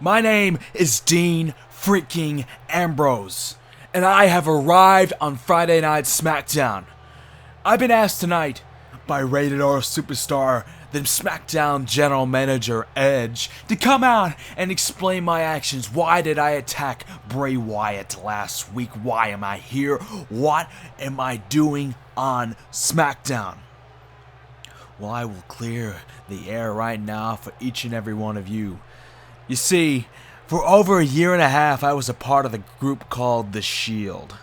My name is Dean freaking Ambrose, and I have arrived on Friday Night Smackdown. I've been asked tonight by Rated R superstar, the SmackDown General Manager Edge, to come out and explain my actions. Why did I attack Bray Wyatt last week? Why am I here? What am I doing on SmackDown? Well, I will clear the air right now for each and every one of you. You see, for over a year and a half, I was a part of the group called The Shield.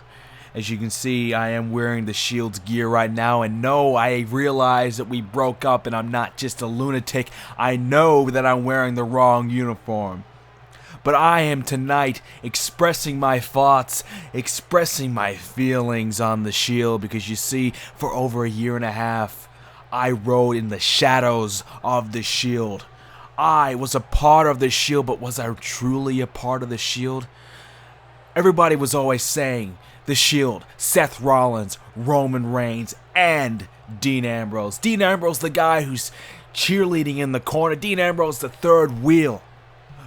As you can see, I am wearing The Shield's gear right now, and no, I realize that we broke up and I'm not just a lunatic. I know that I'm wearing the wrong uniform. But I am tonight expressing my thoughts, expressing my feelings on The Shield, because you see, for over a year and a half, I rode in the shadows of The Shield. I was a part of The Shield, but was I truly a part of The Shield? Everybody was always saying The Shield, Seth Rollins, Roman Reigns, and Dean Ambrose. Dean Ambrose, the guy who's cheerleading in the corner. Dean Ambrose, the third wheel.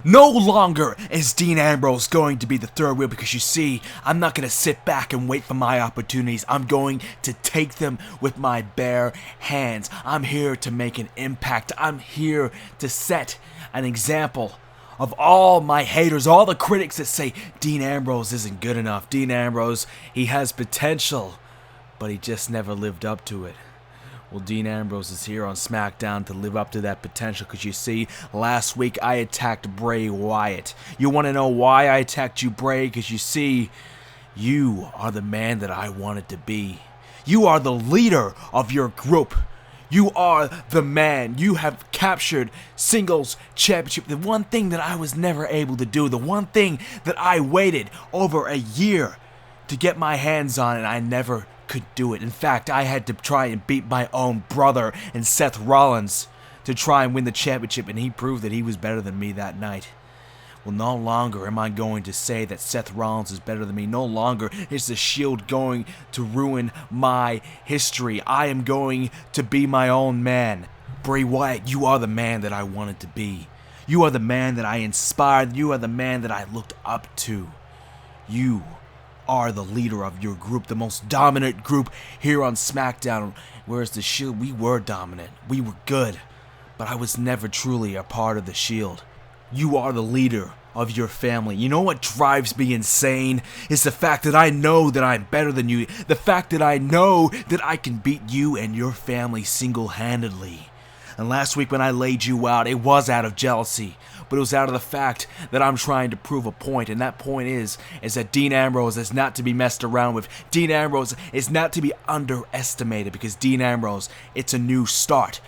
No longer is Dean Ambrose going to be the third wheel, because you see, I'm not going to sit back and wait for my opportunities. I'm going to take them with my bare hands. I'm here to make an impact. I'm here to set an example of all my haters, all the critics that say Dean Ambrose isn't good enough. Dean Ambrose, he has potential, but he just never lived up to it. Well, Dean Ambrose is here on SmackDown to live up to that potential, because you see, last week I attacked Bray Wyatt. You want to know why I attacked you, Bray? Because you see, you are the man that I wanted to be. You are the leader of your group. You are the man. You have captured singles championship. The one thing that I was never able to do. The one thing that I waited over a year to get my hands on, and I never could do it. In fact, I had to try and beat my own brother and Seth Rollins to try and win the championship, and he proved that he was better than me that night. Well, no longer am I going to say that Seth Rollins is better than me. No longer is the Shield going to ruin my history. I am going to be my own man. Bray Wyatt, you are the man that I wanted to be. You are the man that I inspired. You are the man that I looked up to. You are the leader of your group, the most dominant group here on SmackDown. Whereas the Shield, we were dominant. We were good. But I was never truly a part of the Shield. You are the leader of your family. You know what drives me insane? Is the fact that I know that I'm better than you. The fact that I know that I can beat you and your family single-handedly. And last week when I laid you out, it was out of jealousy. But it was out of the fact that I'm trying to prove a point. And that point is that Dean Ambrose is not to be messed around with. Dean Ambrose is not to be underestimated, because Dean Ambrose, it's a new start.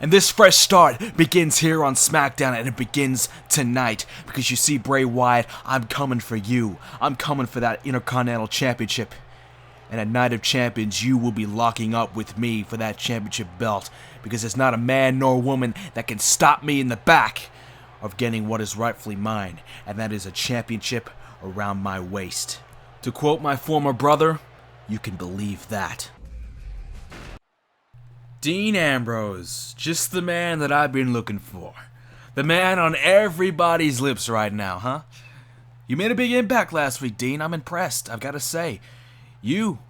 And this fresh start begins here on SmackDown, and it begins tonight. Because you see, Bray Wyatt, I'm coming for you. I'm coming for that Intercontinental Championship. And at Night of Champions, you will be locking up with me for that championship belt. Because there's not a man nor woman that can stop me in the back of getting what is rightfully mine. And that is a championship around my waist. To quote my former brother, you can believe that. Dean Ambrose, just the man that I've been looking for. The man on everybody's lips right now, huh? You made a big impact last week, Dean. I'm impressed, I've got to say. You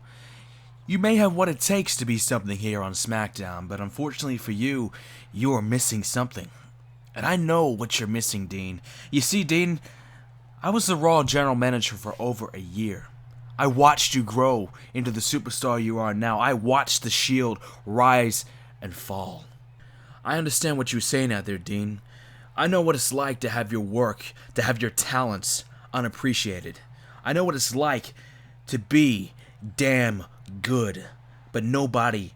may have what it takes to be something here on SmackDown, but unfortunately for you, you are missing something. And I know what you're missing, Dean. You see, Dean, I was the Raw General Manager for over a year. I watched you grow into the superstar you are now. I watched the Shield rise and fall. I understand what you're saying out there, Dean. I know what it's like to have your work, to have your talents unappreciated. I know what it's like to be damn good, but nobody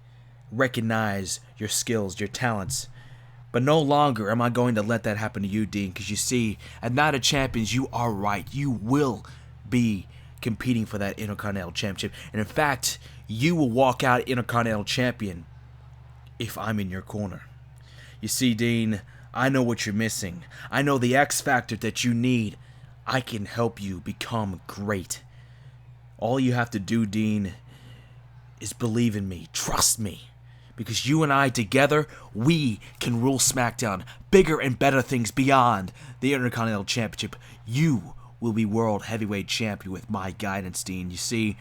recognize your skills, your talents. But no longer am I going to let that happen to you, Dean, because you see, at Night of Champions, you are right. You will be competing for that Intercontinental Championship. And in fact, you will walk out Intercontinental Champion if I'm in your corner. You see, Dean, I know what you're missing. I know the X factor that you need. I can help you become great. All you have to do, Dean, is believe in me. Trust me. because you and I together, we can rule SmackDown. Bigger and better things beyond the Intercontinental Championship. You will be World Heavyweight Champion with my guidance, Dean. You see,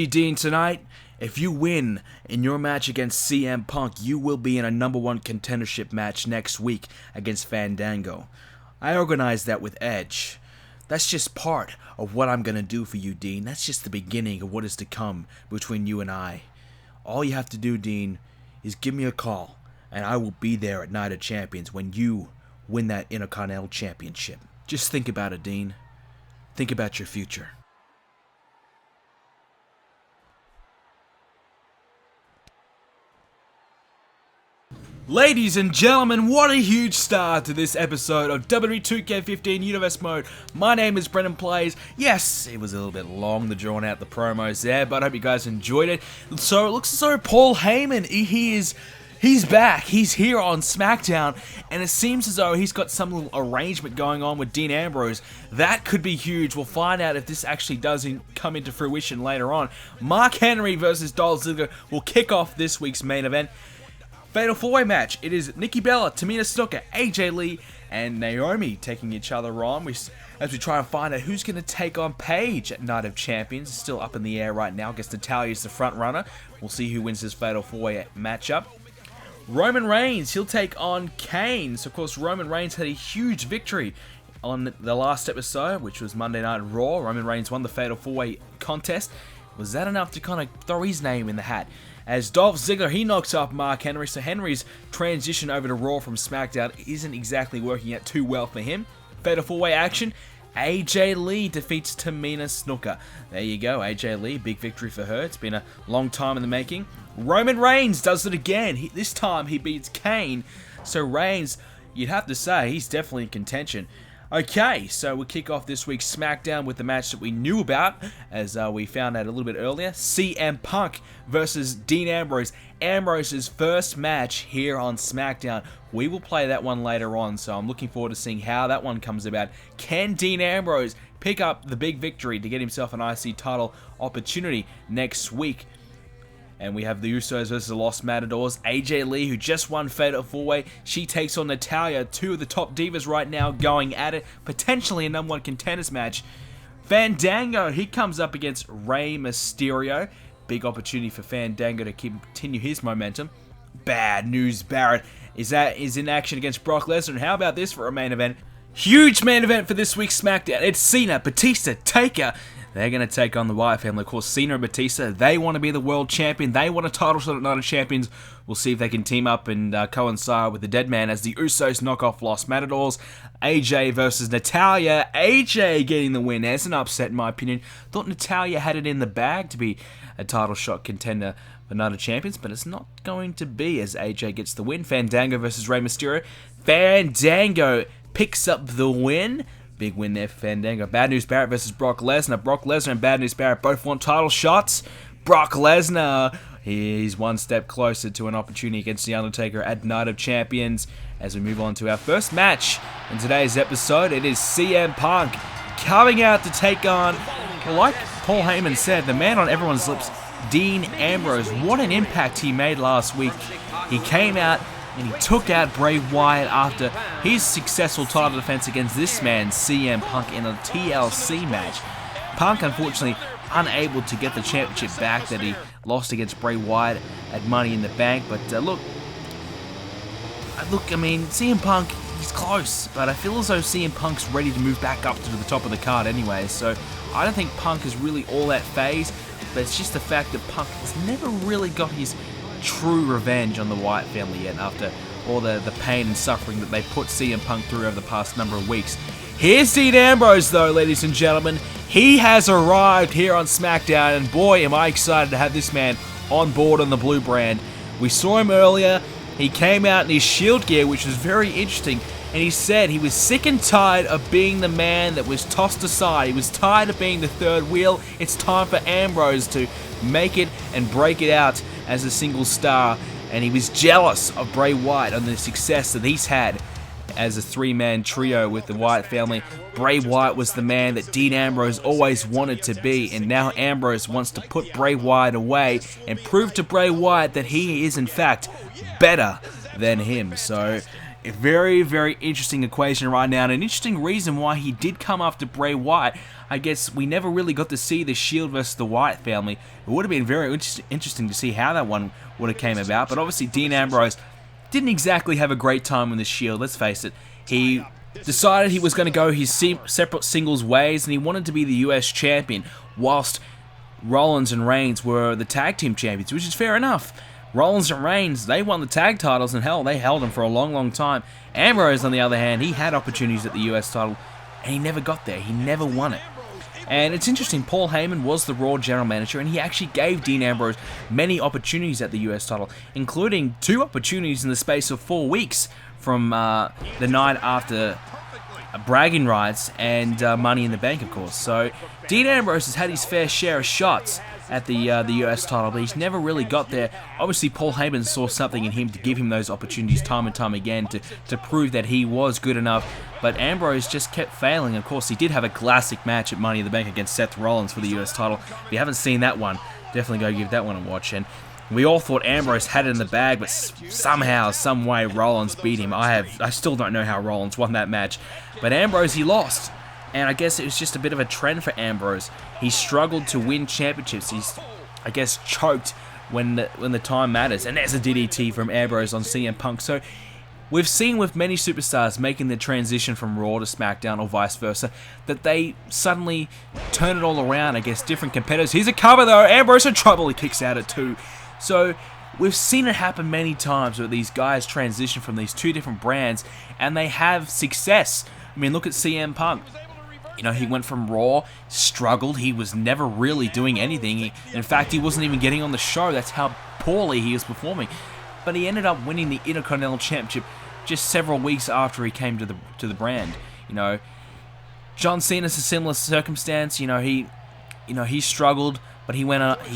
Dean, tonight, if you win in your match against CM Punk, you will be in a #1 contendership match next week against Fandango. I organized that with Edge. That's just part of what I'm going to do for you, Dean. That's just the beginning of what is to come between you and I. All you have to do, Dean, is give me a call, and I will be there at Night of Champions when you win that Intercontinental Championship. Just think about it, Dean. Think about your future. Ladies and gentlemen, what a huge start to this episode of WWE 2k15 Universe Mode. My name is BrendenPlayz. Yes, it was a little bit long, the drawn out the promos there, but I hope you guys enjoyed it. So it looks as though Paul Heyman, he's back. He's here on SmackDown, and it seems as though he's got some little arrangement going on with Dean Ambrose. That could be huge. We'll find out if this actually does come into fruition later on. Mark Henry versus Dolph Ziggler will kick off this week's main event. Fatal 4-way match. It is Nikki Bella, Tamina Snuka, AJ Lee, and Naomi taking each other on as we try and find out who's going to take on Paige at Night of Champions. It's still up in the air right now. I guess Natalya's the front runner. We'll see who wins this Fatal 4-way matchup. Roman Reigns, he'll take on Kane. So, of course, Roman Reigns had a huge victory on the last episode, which was Monday Night Raw. Roman Reigns won the Fatal 4-way contest. Was that enough to kind of throw his name in the hat? As Dolph Ziggler, he knocks off Mark Henry, so Henry's transition over to Raw from SmackDown isn't exactly working out too well for him. Fatal 4-way action, AJ Lee defeats Tamina Snuka. There you go, AJ Lee, big victory for her. It's been a long time in the making. Roman Reigns does it again. This time he beats Kane, so Reigns, you'd have to say, he's definitely in contention. Okay, so we'll kick off this week's SmackDown with the match that we knew about, as we found out a little bit earlier. CM Punk versus Dean Ambrose. Ambrose's first match here on SmackDown. We will play that one later on, so I'm looking forward to seeing how that one comes about. Can Dean Ambrose pick up the big victory to get himself an IC title opportunity next week? And we have the Usos versus the Lost Matadors. AJ Lee, who just won Fatal 4-way, she takes on Natalya, two of the top divas right now going at it. Potentially a #1 contenders match. Fandango, he comes up against Rey Mysterio. Big opportunity for Fandango to continue his momentum. Bad News Barrett is in action against Brock Lesnar. And how about this for a main event? Huge main event for this week's SmackDown. It's Cena, Batista, Taker. They're going to take on the Wyatt Family. Of course, Cena and Batista, they want to be the world champion. They want a title shot at Night of Champions. We'll see if they can team up and coincide with the Dead Man as the Usos knock off Lost Matadors. AJ versus Natalya. AJ getting the win. There's an upset in my opinion. Thought Natalya had it in the bag to be a title shot contender for Night of Champions, but it's not going to be as AJ gets the win. Fandango versus Rey Mysterio. Fandango picks up the win. Big win there for Fandango. Bad News Barrett versus Brock Lesnar. Brock Lesnar and Bad News Barrett both want title shots. Brock Lesnar, he's one step closer to an opportunity against the Undertaker at Night of Champions. As we move on to our first match in today's episode, it is CM Punk coming out to take on, like Paul Heyman said, the man on everyone's lips, Dean Ambrose. What an impact he made last week. He came out and he took out Bray Wyatt after his successful title defense against this man, CM Punk, in a TLC match. Punk, unfortunately, unable to get the championship back that he lost against Bray Wyatt at Money in the Bank. But look, I mean, CM Punk, he's close, but I feel as though CM Punk's ready to move back up to the top of the card anyway. So I don't think Punk is really all that phased, but it's just the fact that Punk has never really got his true revenge on the Wyatt family yet after all the pain and suffering that they put CM Punk through over the past number of weeks. Here's Dean Ambrose though, ladies and gentlemen. He has arrived here on SmackDown, and boy am I excited to have this man on board on the blue brand. We saw him earlier. He came out in his Shield gear, which was very interesting, and he said he was sick and tired of being the man that was tossed aside. He was tired of being the third wheel. It's time for Ambrose to make it and break it out as a single star, and he was jealous of Bray Wyatt on the success that he's had as a three-man trio with the Wyatt family. Bray Wyatt was the man that Dean Ambrose always wanted to be, and now Ambrose wants to put Bray Wyatt away and prove to Bray Wyatt that he is in fact better than him. So a very, very interesting equation right now, and an interesting reason why he did come after Bray Wyatt. I guess we never really got to see the Shield versus the Wyatt family. It would have been very interesting to see how that one would have came about, but obviously Dean Ambrose didn't exactly have a great time with the Shield, let's face it. He decided he was going to go his separate singles ways, and he wanted to be the US champion, whilst Rollins and Reigns were the tag team champions, which is fair enough. Rollins and Reigns, they won the tag titles, and hell, they held them for a long, long time. Ambrose, on the other hand, he had opportunities at the US title, and he never got there. He never won it. And it's interesting, Paul Heyman was the Raw general manager, and he actually gave Dean Ambrose many opportunities at the US title, including 2 opportunities in the space of 4 weeks from the night after bragging rights and Money in the Bank, of course. So Dean Ambrose has had his fair share of shots at the US title, but he's never really got there. Obviously, Paul Heyman saw something in him to give him those opportunities time and time again to prove that he was good enough, but Ambrose just kept failing. Of course, he did have a classic match at Money in the Bank against Seth Rollins for the US title. If you haven't seen that one, definitely go give that one a watch. And we all thought Ambrose had it in the bag, but somehow, some way, Rollins beat him. I still don't know how Rollins won that match, but Ambrose, he lost. And I guess it was just a bit of a trend for Ambrose. He struggled to win championships. He's, I guess, choked when the time matters. And there's a DDT from Ambrose on CM Punk. So we've seen with many superstars making the transition from Raw to SmackDown or vice versa, that they suddenly turn it all around against different competitors. Here's a cover though. Ambrose in trouble. He kicks out at 2. So we've seen it happen many times where these guys transition from these 2 different brands and they have success. I mean, look at CM Punk. You know, he went from Raw, struggled, he was never really doing anything. In fact, he wasn't even getting on the show. That's how poorly he was performing. But he ended up winning the Intercontinental Championship just several weeks after he came to the brand. You know, John Cena's a similar circumstance. You know, he struggled, but he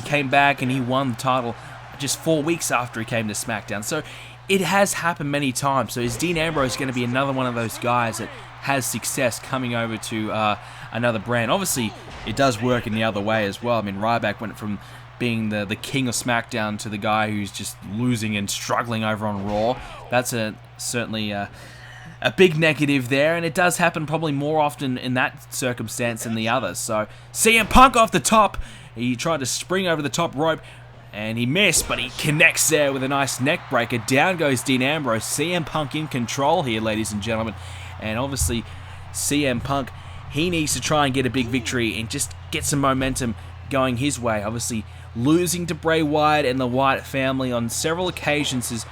came back and he won the title just 4 weeks after he came to SmackDown. So it has happened many times. So is Dean Ambrose going to be another one of those guys that has success coming over to another brand? Obviously, it does work in the other way as well. I mean, Ryback went from being the king of SmackDown to the guy who's just losing and struggling over on Raw. That's certainly a big negative there, and it does happen probably more often in that circumstance than the others. So, CM Punk off the top. He tried to spring over the top rope, and he missed, but he connects there with a nice neck breaker. Down goes Dean Ambrose. CM Punk in control here, ladies and gentlemen. And obviously, CM Punk, he needs to try and get a big victory and just get some momentum going his way. Obviously, losing to Bray Wyatt and the Wyatt family on several occasions has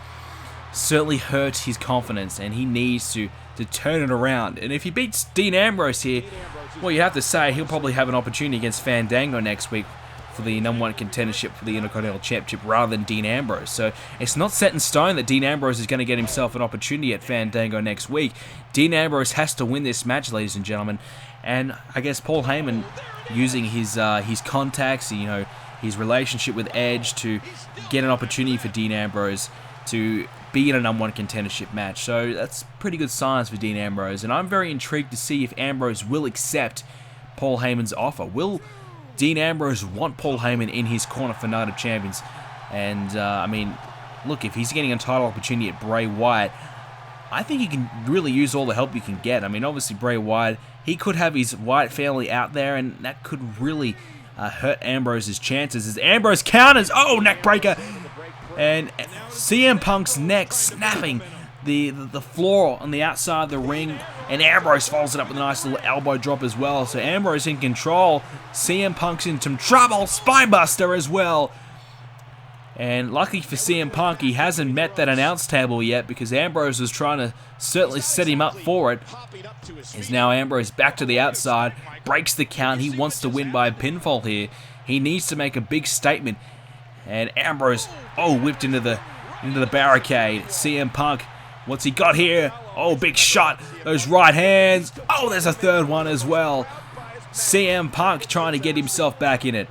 certainly hurt his confidence, and he needs to turn it around. And if he beats Dean Ambrose here, well, you have to say he'll probably have an opportunity against Fandango next week for the #1 contendership for the Intercontinental Championship rather than Dean Ambrose. So it's not set in stone that Dean Ambrose is going to get himself an opportunity at Fandango next week. Dean Ambrose has to win this match, ladies and gentlemen. And I guess Paul Heyman, using his contacts, you know, his relationship with Edge, to get an opportunity for Dean Ambrose to be in a #1 contendership match. So that's pretty good signs for Dean Ambrose. And I'm very intrigued to see if Ambrose will accept Paul Heyman's offer. Will Dean Ambrose want Paul Heyman in his corner for Night of Champions? And, I mean, look, if he's getting a title opportunity at Bray Wyatt, I think he can really use all the help he can get. I mean, obviously, Bray Wyatt, he could have his Wyatt family out there, and that could really hurt Ambrose's chances. As Ambrose counters, oh, neck breaker, and CM Punk's neck snapping the floor on the outside of the ring, and Ambrose follows it up with a nice little elbow drop as well. So Ambrose in control. CM Punk's in some trouble. Spinebuster as well. And lucky for CM Punk, he hasn't met that announce table yet, because Ambrose was trying to certainly set him up for it. Is now Ambrose back to the outside, breaks the count. He wants to win by a pinfall here. He needs to make a big statement. And Ambrose, whipped into the barricade. CM Punk, what's he got here? Oh, big shot. Those right hands. Oh, there's a third one as well. CM Punk trying to get himself back in it.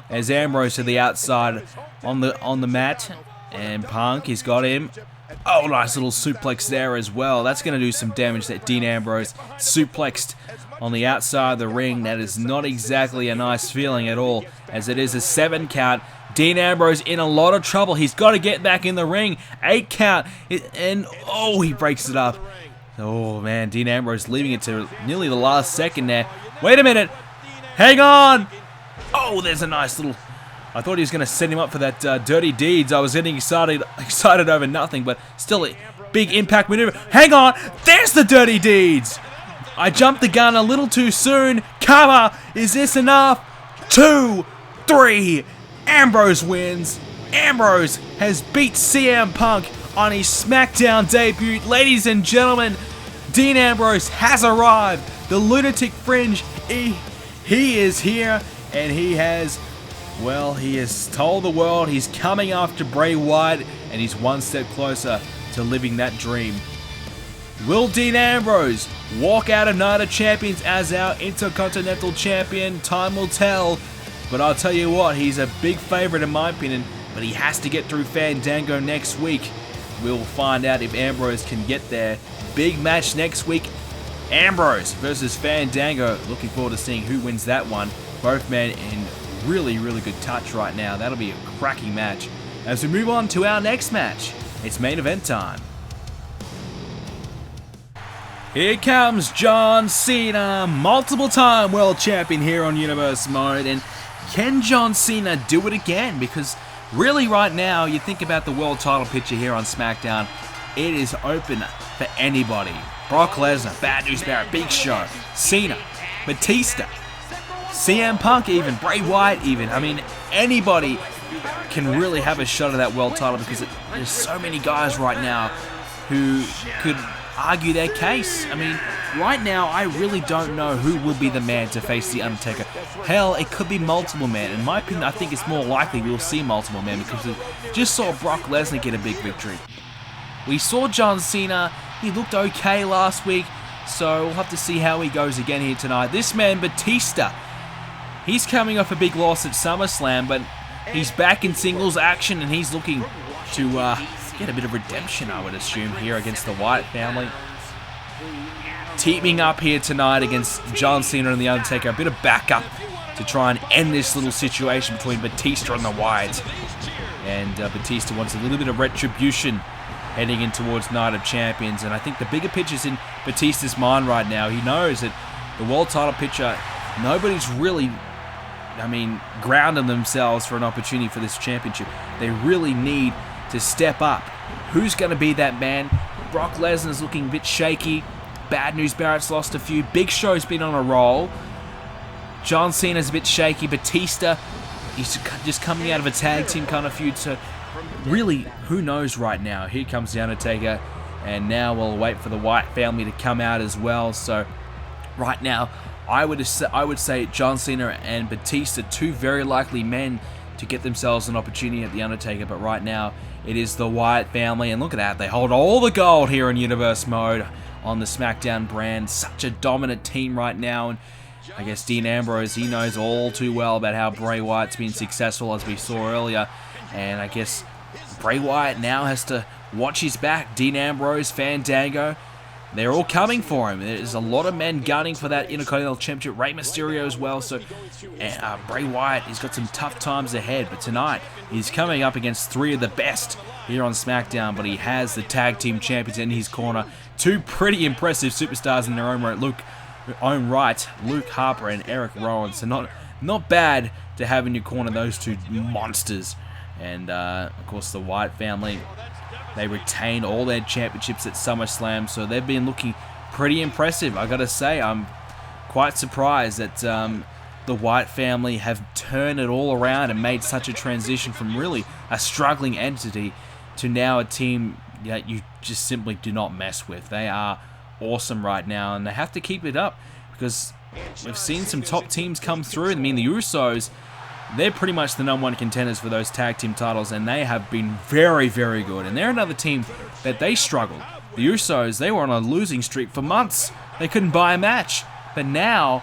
As Ambrose to the outside on the mat. And Punk, he's got him. Oh, nice little suplex there as well. That's going to do some damage. That Dean Ambrose suplexed on the outside of the ring. That is not exactly a nice feeling at all, as it is a 7 count. Dean Ambrose in a lot of trouble. He's got to get back in the ring. 8 count. And, oh, he breaks it up. Oh, man, Dean Ambrose leaving it to nearly the last second there. Wait a minute. Hang on. Oh, there's a nice little... I thought he was going to set him up for that dirty deeds. I was getting excited over nothing, but still a big impact maneuver. Hang on. There's the dirty deeds. I jumped the gun a little too soon. Cover. Is this enough? 2, 3. Ambrose wins. Ambrose has beat CM Punk on his SmackDown debut. Ladies and gentlemen, Dean Ambrose has arrived. The Lunatic Fringe, he is here, and he has told the world he's coming after Bray Wyatt, and he's one step closer to living that dream. Will Dean Ambrose walk out of Night of Champions as our Intercontinental Champion? Time will tell. But I'll tell you what, he's a big favorite in my opinion, but he has to get through Fandango next week. We'll find out if Ambrose can get there. Big match next week, Ambrose versus Fandango. Looking forward to seeing who wins that one. Both men in really, really good touch right now. That'll be a cracking match. As we move on to our next match, it's main event time. Here comes John Cena, multiple-time world champion here on Universe Mode, and can John Cena do it again? Because really right now, you think about the world title picture here on SmackDown, it is open for anybody. Brock Lesnar, Bad News Barrett, Big Show, Cena, Batista, CM Punk even, Bray Wyatt even. I mean, anybody can really have a shot at that world title because there's so many guys right now who could argue their case. I mean, right now, I really don't know who will be the man to face The Undertaker. Hell, it could be multiple men. In my opinion, I think it's more likely we'll see multiple men because we just saw Brock Lesnar get a big victory. We saw John Cena. He looked okay last week, so we'll have to see how he goes again here tonight. This man, Batista, he's coming off a big loss at SummerSlam, but he's back in singles action, and he's looking to get a bit of redemption, I would assume, here against the Wyatt family. Teaming up here tonight against John Cena and The Undertaker. A bit of backup to try and end this little situation between Batista and the Wyatts. And Batista wants a little bit of retribution heading in towards Night of Champions. And I think the bigger picture's in Batista's mind right now. He knows that the world title picture, nobody's really, grounding themselves for an opportunity for this championship. They really need to step up. Who's going to be that man? Brock Lesnar's looking a bit shaky. Bad News Barrett's lost a few. Big Show's been on a roll. John Cena's a bit shaky. Batista, he's just coming out of a tag team kind of feud. So really, who knows right now? Here comes The Undertaker. And now we'll wait for the Wyatt family to come out as well. So right now, I would say John Cena and Batista, two very likely men to get themselves an opportunity at The Undertaker. But right now, it is the Wyatt family. And look at that. They hold all the gold here in Universe Mode on the SmackDown brand. Such a dominant team right now. And I guess Dean Ambrose, he knows all too well about how Bray Wyatt's been successful, as we saw earlier. And I guess Bray Wyatt now has to watch his back. Dean Ambrose, Fandango, they're all coming for him. There's a lot of men gunning for that Intercontinental Championship. Rey Mysterio as well. So Bray Wyatt, he's got some tough times ahead. But tonight, he's coming up against three of the best here on SmackDown. But he has the tag team champions in his corner. Two pretty impressive superstars in their own right. Luke Harper and Eric Rowan. So not bad to have in your corner those two monsters. And of course, the Wyatt family, they retained all their championships at SummerSlam, so they've been looking pretty impressive. I gotta say, I'm quite surprised that the Wyatt family have turned it all around and made such a transition from really a struggling entity to now a team that you just simply do not mess with. They are awesome right now, and they have to keep it up because we've seen some top teams come through. I mean, the Usos, they're pretty much the #1 contenders for those tag team titles, and they have been very, very good. And they're another team that they struggled. The Usos, they were on a losing streak for months. They couldn't buy a match. But now,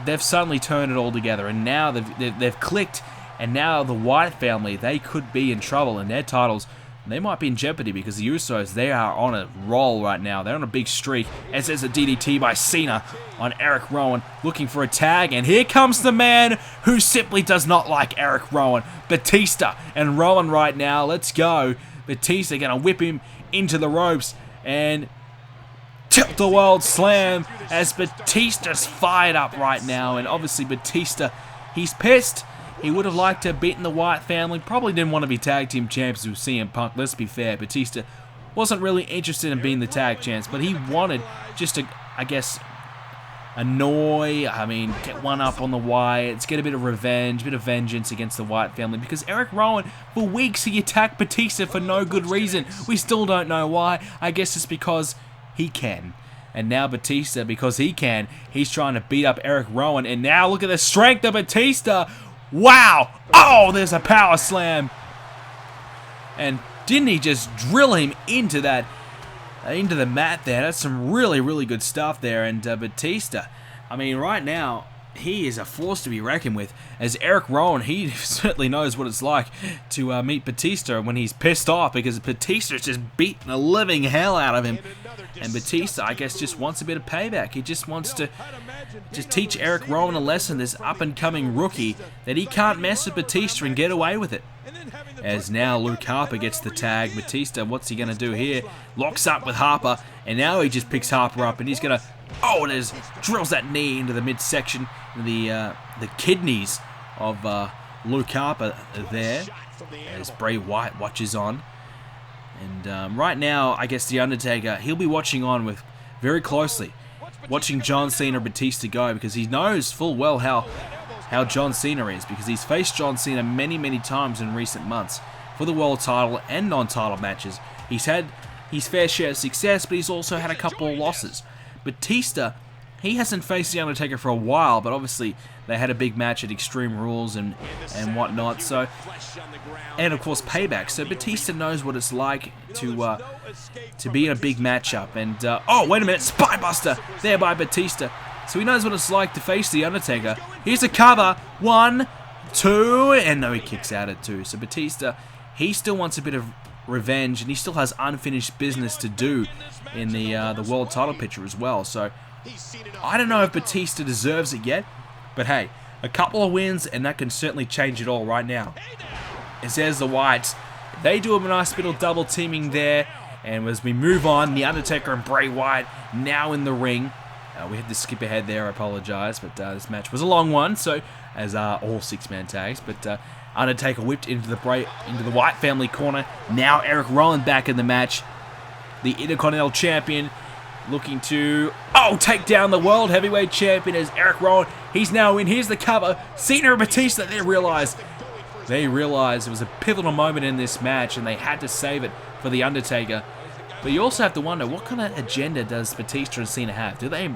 they've suddenly turned it all together, and now they've clicked, and now the Wyatt family, they could be in trouble, and their titles they might be in jeopardy because the Usos, they are on a roll right now. They're on a big streak. As there's a DDT by Cena on Eric Rowan, looking for a tag. And here comes the man who simply does not like Eric Rowan, Batista. And Rowan right now, let's go. Batista going to whip him into the ropes and tilt the world slam as Batista's fired up right now. And obviously Batista, he's pissed. He would have liked to have beaten the Wyatt family. Probably didn't want to be tag team champs with CM Punk. Let's be fair. Batista wasn't really interested in being the tag champs, but he wanted just to, I guess, get one up on the Wyatts, get a bit of revenge, a bit of vengeance against the Wyatt family. Because Eric Rowan, for weeks, he attacked Batista for no good reason. We still don't know why. I guess it's because he can. And now Batista, because he can, he's trying to beat up Eric Rowan. And now look at the strength of Batista. Wow! Oh, there's a power slam. And didn't he just drill him into that, into the mat there? That's some really, really good stuff there. And Batista, I mean, right now, he is a force to be reckoned with. As Eric Rowan, he certainly knows what it's like to meet Batista when he's pissed off, because Batista's just beating the living hell out of him. And Batista, I guess, just wants a bit of payback. He just wants to just teach Eric Rowan a lesson, this up-and-coming rookie, that he can't mess with Batista and get away with it. As now Luke Harper gets the tag. Batista, what's he going to do here? Locks up with Harper, and now he just picks Harper up, and he's going to, drills that knee into the midsection, the kidneys of Luke Harper there, as Bray Wyatt watches on. And right now, I guess the Undertaker, he'll be watching on with very closely, watching John Cena and Batista go, because he knows full well how John Cena is, because he's faced John Cena many, many times in recent months for the world title and non-title matches. He's had his fair share of success, but he's also had a couple of losses. Batista, he hasn't faced the Undertaker for a while, but obviously they had a big match at Extreme Rules and whatnot. So, and of course Payback. So Batista knows what it's like to be in a big matchup. And oh, wait a minute, Spinebuster there by Batista. So he knows what it's like to face the Undertaker. Here's a cover, 1, 2, and no, he kicks out at 2. So Batista, he still wants a bit of revenge, and he still has unfinished business to do in the world title picture as well. So I don't know if Batista deserves it yet, but hey, a couple of wins and that can certainly change it all right now. As there's the Wyatts, they do a nice bit of double teaming there, and as we move on, the Undertaker and Bray Wyatt now in the ring. We had to skip ahead there, I apologise, but this match was a long one, so as all 6-man tags. But Undertaker whipped into the Wyatt family corner. Now Eric Rowan back in the match, the Intercontinental Champion, looking to take down the World Heavyweight Champion as Eric Rowan. He's now in. Here's the cover. Cena and Batista. They realized it was a pivotal moment in this match, and they had to save it for the Undertaker. But you also have to wonder, what kind of agenda does Batista and Cena have? Do they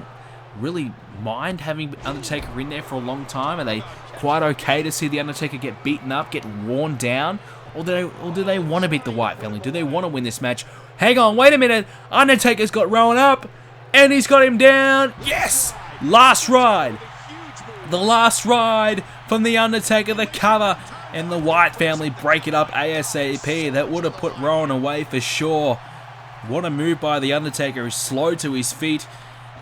really mind having Undertaker in there for a long time? Are they quite okay to see the Undertaker get beaten up, get worn down? Or do they want to beat the Wyatt family? Do they want to win this match? Hang on, wait a minute. Undertaker's got Rowan up, and he's got him down. Yes! Last ride. The last ride from the Undertaker, the cover, and the Wyatt family break it up ASAP. That would have put Rowan away for sure. What a move by the Undertaker, who's slow to his feet.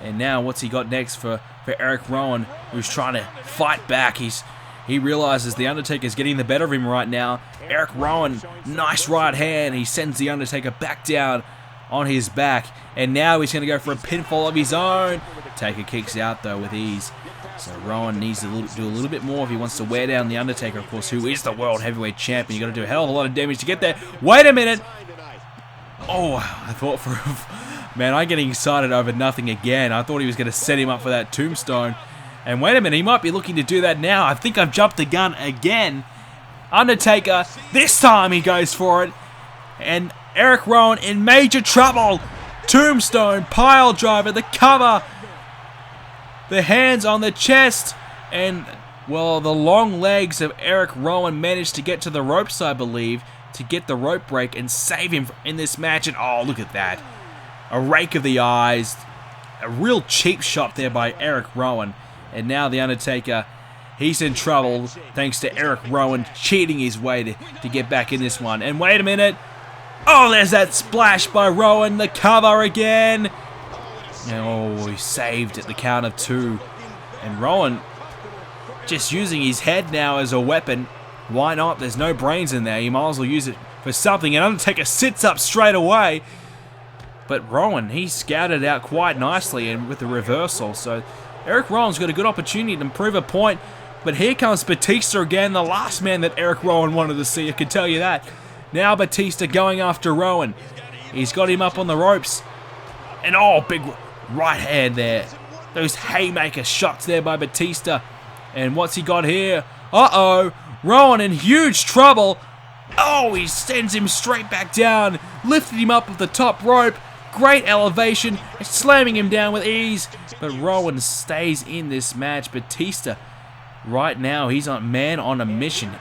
And now what's he got next for Eric Rowan, who's trying to fight back? He realizes the Undertaker's getting the better of him right now. Eric Rowan, nice right hand. He sends the Undertaker back down on his back. And now he's going to go for a pinfall of his own. Taker kicks out though with ease. So Rowan needs to do a little bit more if he wants to wear down the Undertaker, of course, who is the World Heavyweight Champion. You've got to do a hell of a lot of damage to get there. Wait a minute. Oh, I thought man, I'm getting excited over nothing again. I thought he was going to set him up for that tombstone. And wait a minute, he might be looking to do that now. I think I've jumped the gun again. Undertaker, this time he goes for it. And Eric Rowan in major trouble. Tombstone, pile driver, the cover. The hands on the chest. And, well, the long legs of Eric Rowan managed to get to the ropes, I believe, to get the rope break and save him in this match. And, oh, look at that. A rake of the eyes. A real cheap shot there by Eric Rowan. And now the Undertaker, he's in trouble thanks to Eric Rowan cheating his way to get back in this one. And wait a minute. Oh, there's that splash by Rowan. The cover again. Oh, he saved at the count of 2. And Rowan just using his head now as a weapon. Why not? There's no brains in there. You might as well use it for something. And Undertaker sits up straight away. But Rowan, he scouted out quite nicely and with the reversal. So Eric Rowan's got a good opportunity to prove a point. But here comes Batista again, the last man that Eric Rowan wanted to see, I can tell you that. Now Batista going after Rowan. He's got him up on the ropes. And oh, big right hand there. Those haymaker shots there by Batista. And what's he got here? Uh-oh. Rowan in huge trouble. Oh, he sends him straight back down. Lifted him up at the top rope. Great elevation. Slamming him down with ease. But Rowan stays in this match. Batista, right now, he's on a mission.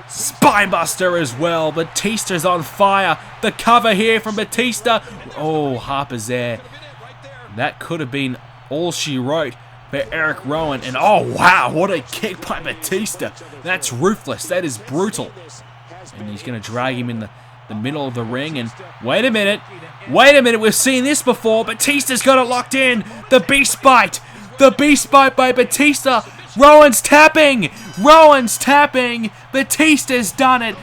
Spinebuster as well. Batista's on fire. The cover here from Batista. Oh, Harper's there. That could have been all she wrote for Eric Rowan. And oh, wow, what a kick by Batista. That's ruthless. That is brutal. And he's going to drag him in the middle of the ring. And wait a minute. Wait a minute. We've seen this before. Batista's got it locked in. The Beast Bite. The Beast Bite by Batista. Rowan's tapping. Rowan's tapping. Batista's done it.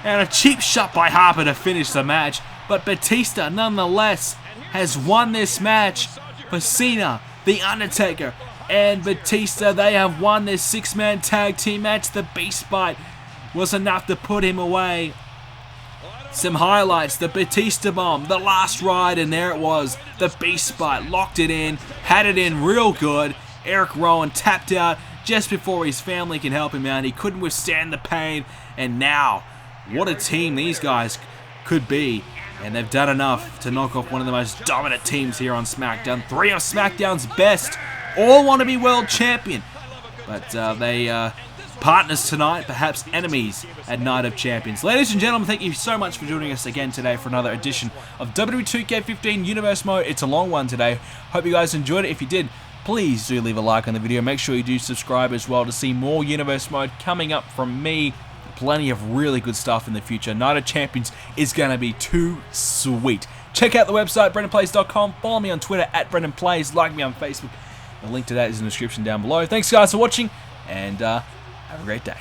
And a cheap shot by Harper to finish the match. But Batista, nonetheless, has won this match for Cena, The Undertaker, and Batista. They have won this 6-man tag team match. The Beast Bite was enough to put him away. Some highlights, the Batista bomb, the last ride, and there it was. The Beast Bite locked it in, had it in real good. Eric Rowan tapped out just before his family can help him out. He couldn't withstand the pain, and now, what a team these guys could be. And they've done enough to knock off one of the most dominant teams here on SmackDown. 3 of SmackDown's best. All want to be world champion. But they partners tonight, perhaps enemies at Night of Champions. Ladies and gentlemen, thank you so much for joining us again today for another edition of WWE 2k15 Universe Mode. It's a long one today. Hope you guys enjoyed it. If you did, please do leave a like on the video. Make sure you do subscribe as well to see more Universe Mode coming up from me. Plenty of really good stuff in the future. Night of Champions is going to be too sweet. Check out the website, BrendenPlayz.com. Follow me on Twitter, @BrendenPlayz. Like me on Facebook. The link to that is in the description down below. Thanks, guys, for watching, and have a great day.